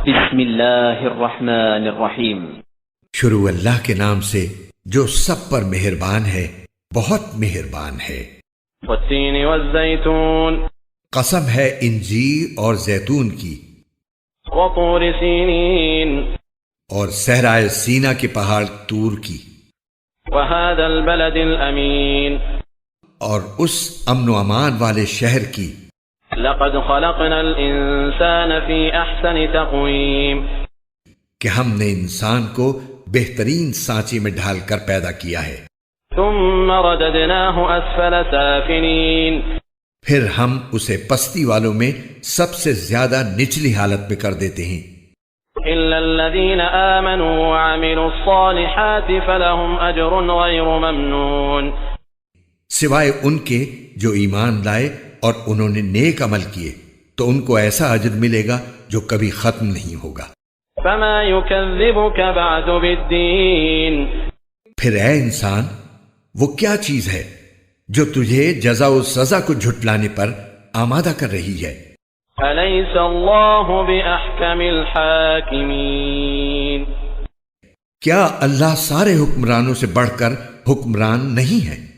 بسم اللہ الرحمن الرحیم۔ شروع اللہ کے نام سے جو سب پر مہربان ہے، بہت مہربان ہے۔ والتین والزیتون، قسم ہے انجیر اور زیتون کی، وطور سینین، اور صحرائے سینا کے پہاڑ طور کی، وهذا البلد الامین، اور اس امن و امان والے شہر کی۔ لقد خلقنا الانسان فی احسن تقویم، کہ ہم نے انسان کو بہترین سانچے میں ڈھال کر پیدا کیا ہے، ثم رددناہ اسفل سافلین، پھر ہم اسے پستی والوں میں سب سے زیادہ نچلی حالت میں کر دیتے ہیں، الا الذین آمنوا وعملوا الصالحات فلهم اجر غیر ممنون، سوائے ان کے جو ایمان لائے اور انہوں نے نیک عمل کیے تو ان کو ایسا اجر ملے گا جو کبھی ختم نہیں ہوگا۔ فما يكذبك بعد بالدین، پھر اے انسان، وہ کیا چیز ہے جو تجھے جزا و سزا کو جھٹلانے پر آمادہ کر رہی ہے؟ الیس اللہ باحکم الحاکمین، کیا اللہ سارے حکمرانوں سے بڑھ کر حکمران نہیں ہے؟